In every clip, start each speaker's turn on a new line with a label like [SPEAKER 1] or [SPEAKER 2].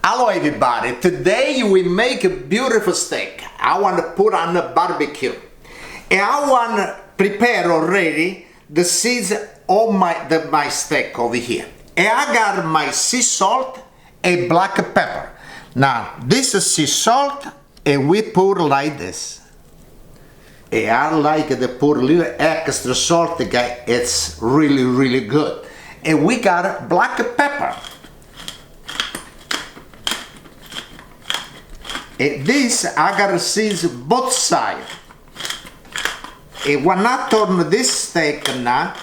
[SPEAKER 1] Hello everybody, today we make a beautiful steak. I want to put on a barbecue. And I want to prepare already the seeds of my steak over here. And I got my sea salt and black pepper. Now this is sea salt and we put like this. And I like to put a little extra salt, guys. It's really good. And we got black pepper. And this I gotta season both sides. And when I turn this steak now,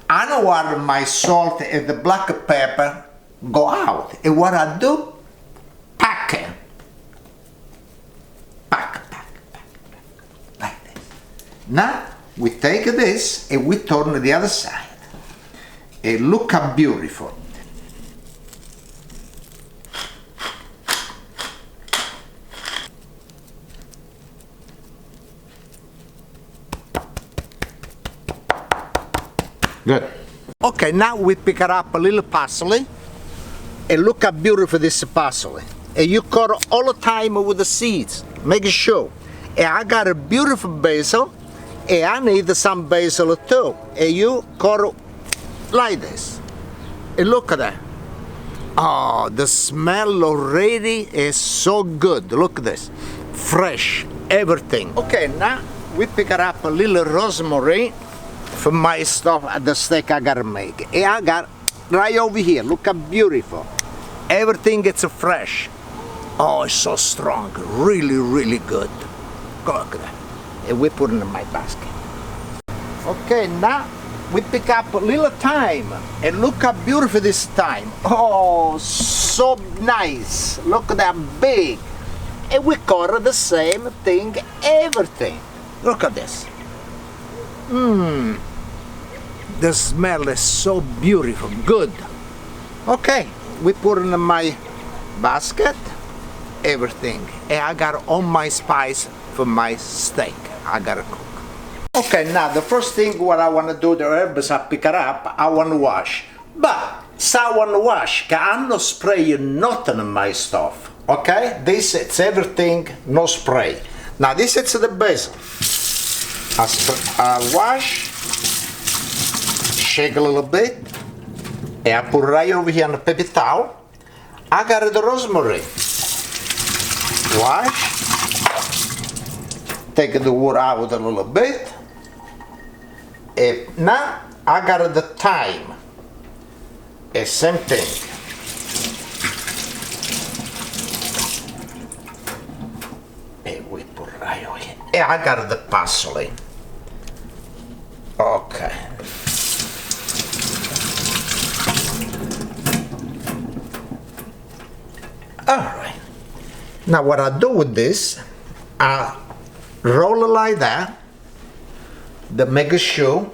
[SPEAKER 1] I don't want my salt and the black pepper go out. And what I do, pack it. Pack, like this. Now we take this and we turn the other side. And look how beautiful. Good. Okay, now we pick up a little parsley. And look how beautiful this parsley. And you cut all the time with the seeds. Make sure. And I got a beautiful basil. And I need some basil too. And you cut like this. And look at that. Oh, the smell already is so good. Look at this. Fresh, everything. Okay, now we pick up a little rosemary for my stuff at the steak I gotta make. And I got right over here. Look how beautiful. Everything gets fresh. Oh, it's so strong. Really good. Look at that. And we put it in my basket. Okay, now we pick up a little thyme. And look how beautiful this thyme. Oh, so nice. Look at that big. And we cut the same thing, everything. Look at this. The smell is so beautiful, good. Okay, we put in my basket everything. And I got all my spice for my steak. I gotta cook. Okay, now the first thing what I want to do, the herbs I pick it up, I want to wash. But, so I want to wash, I'm not spraying nothing in my stuff. Okay, this is everything, no spray. Now this is the basil. I wash, shake a little bit, and I put right over here on the paper towel. I got the rosemary. Wash, take the water out a little bit, and now I got the thyme. Same thing. And we put right over here. And I got the parsley. Okay. Alright. Now what I do with this, I roll it like that. To make sure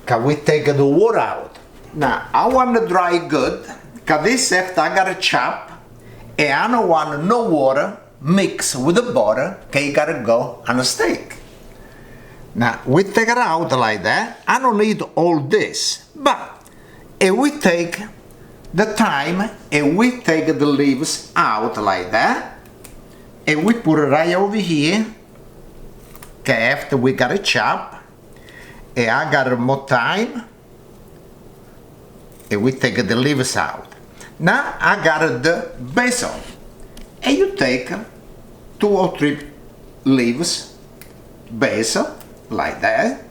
[SPEAKER 1] can we take the water out. Now I want to dry it good, because this after I gotta chop, and I don't want no water mix with the butter, okay, you gotta go on a steak. Now we take it out like that. I don't need all this, but if we take the thyme and we take the leaves out like that, and we put it right over here, okay, after we gotta chop, and I got more thyme, and we take the leaves out. Now I got the basil, and you take 2 or 3 leaves, basil, like that.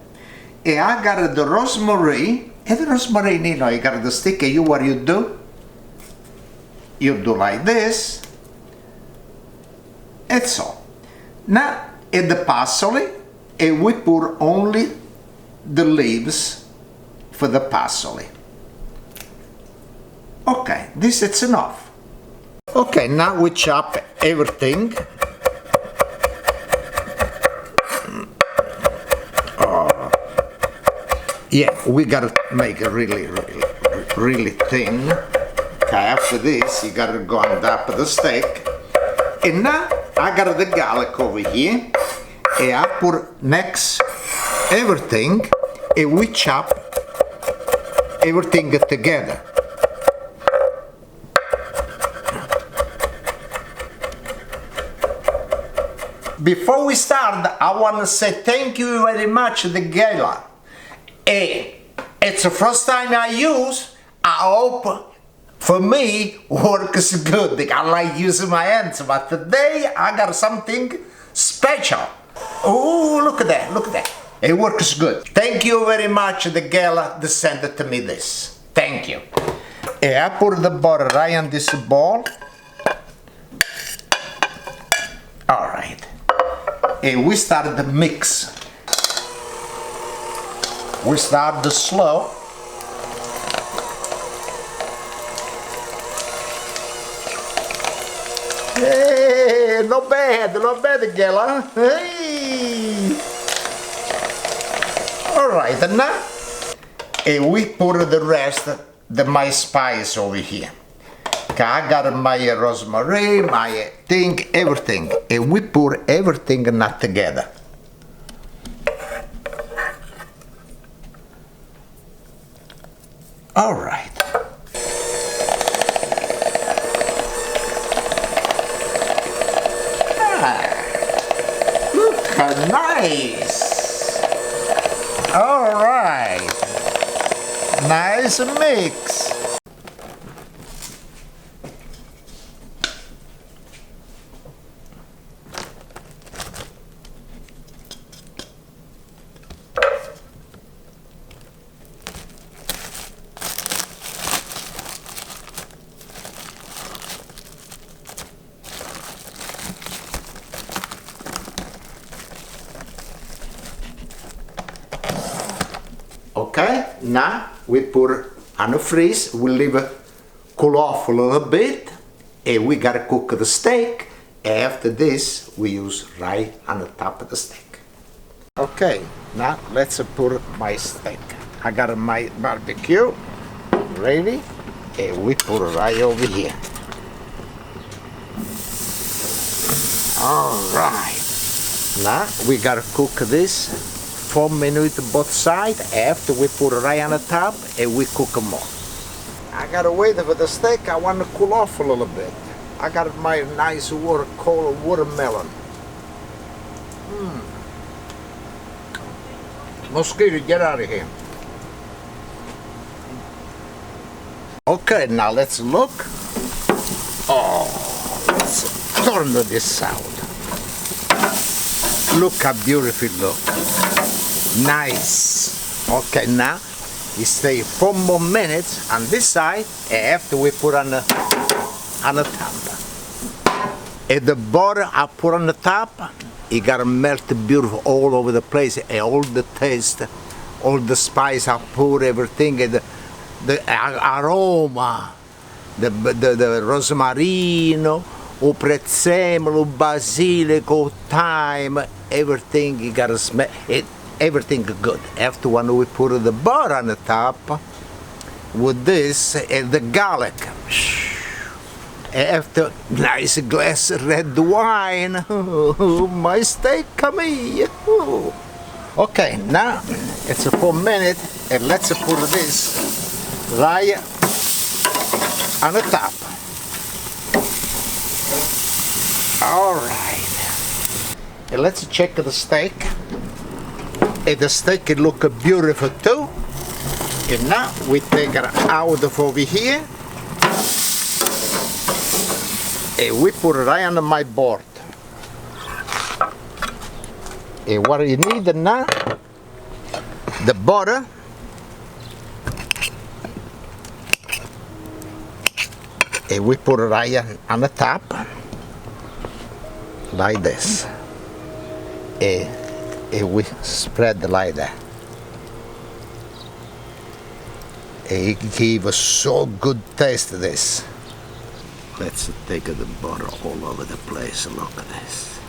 [SPEAKER 1] And I got the rosemary, and the rosemary, you know, you got the stick, and you, what you do? You do like this, and so. Now, in the parsley, and we put only the leaves for the parsley. Okay, this is enough. Okay, now we chop everything. Yeah, we gotta make it really thin. Okay, after this, you gotta go on top of the steak. And now I got the garlic over here. And I put next everything, and we chop everything together. before we start, I want to say thank you very much to the gala. It's the first time I use. I hope for me works good because I like using my hands, but today I got something special. Oh, look at that, look at that. It works good. Thank you very much, the gala that sent it to me this. Thank you. I put the butter right on this ball. All right. And we start the mix. We start the slow. Hey, not bad, gala. Hey. All right, and now we put the rest of my spice over here. I got my rosemary, my thing, everything, and we put everything not together. All right. Look how nice. All right. Nice mix. Okay, now we put on the freeze, we leave it cool off a little bit, and we gotta cook the steak. After this, we use right on the top of the steak. Okay, now let's put my steak. I got my barbecue ready, and we put it right over here. All right, now we gotta cook this 4 minutes both sides. After we put it right on the top and we cook them more. I gotta wait for the steak. I want to cool off a little bit. I got my nice cold watermelon. Mosquito, get out of here. Okay, now let's look. Oh, let's turn this out. Look how beautiful it looks. Nice. Okay, now we stay 4 more minutes on this side after we put on the top. And the butter I put on the top, it gotta melt beautiful all over the place. And all the taste, all the spice I put, everything, and the aroma, the rosmarino, o prezzemolo, basilico, thyme, everything you gotta smell it. Everything good. After when we put the butter on the top with this and the garlic. After nice glass of red wine. My steak come here. Okay, now it's 4 minutes and let's put this right on the top. All right. And let's check the steak. And the steak it look beautiful too. And now we take it out of over here. And we put it right on my board. And what you need now, the butter. And we put it right on the top. Like this. And we spread like that. It gives us so good taste to this. Let's take the butter all over the place. Look at this.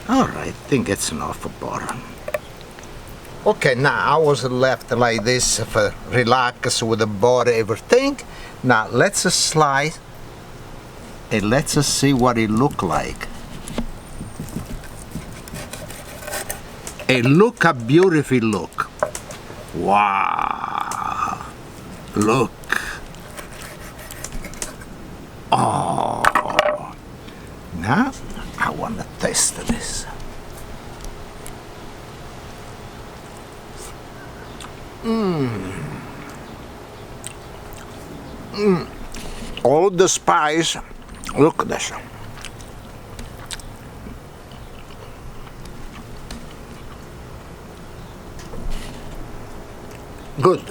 [SPEAKER 1] All right, I think it's enough for butter. Okay, now I was left like this for relax with the butter, everything. Now let's slice and let's see what it look like. And look how beautiful it look. Wow. Look. Oh. Now I taste this. All the spice, look at this. Good.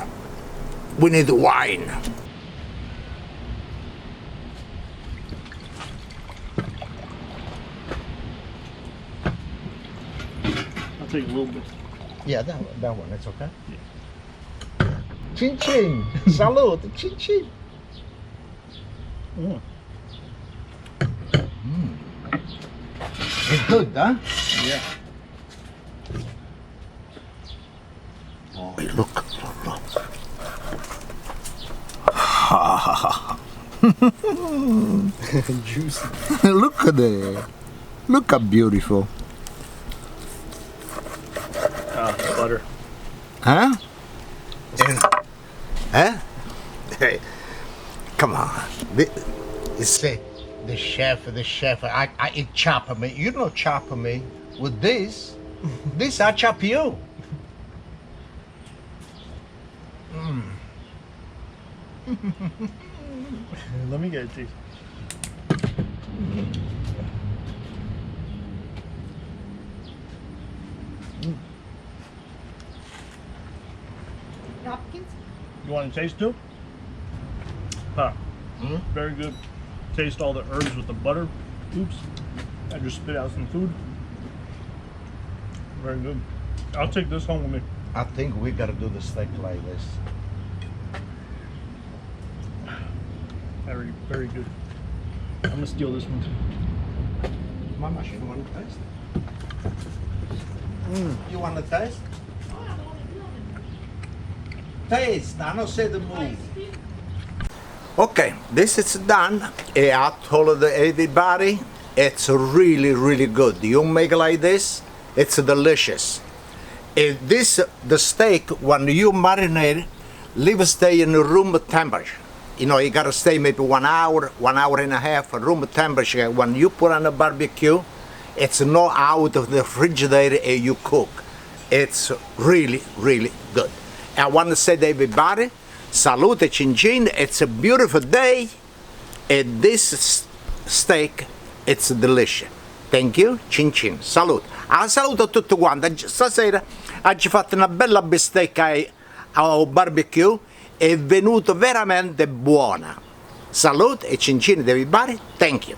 [SPEAKER 1] We need wine.
[SPEAKER 2] I'll take a little bit.
[SPEAKER 1] Yeah, that one, that's okay. Yeah. Chin chin. Salute. Chin chin. It's good, huh?
[SPEAKER 2] Yeah.
[SPEAKER 1] Oh, look.
[SPEAKER 2] Juicy.
[SPEAKER 1] Look at that. Look how beautiful.
[SPEAKER 2] Butter.
[SPEAKER 1] Huh? Huh? Hey, come on. It's the chef. I chop me. You don't chop me with this. This I chop you.
[SPEAKER 2] Let me get a taste.
[SPEAKER 3] Napkins?
[SPEAKER 2] You want to taste too? Huh. Very good. Taste all the herbs with the butter. Oops. I just spit out some food. Very good. I'll take this home with me.
[SPEAKER 1] I think we gotta do the steak like this.
[SPEAKER 2] Very, very good. I'm gonna steal this one too.
[SPEAKER 1] Mama, you want to taste? You want to taste? Taste, I don't say the move. Okay, this is done. I told everybody it's really, really good. You make like this, it's delicious. The steak, when you marinate, leave it stay in room temperature. You know, you gotta stay maybe 1 hour, 1 and a half, room temperature. When you put on a barbecue, it's not out of the refrigerator and you cook. It's really, really good. I want to say to everybody, salute chin chin. It's a beautiful day, and this steak, it's delicious. Thank you, chin chin. Salute. Saluto tutti quanti. Stasera oggi fatto una bella bistecca al barbecue. È venuto veramente buona. Salute e cin cin everybody. Thank you.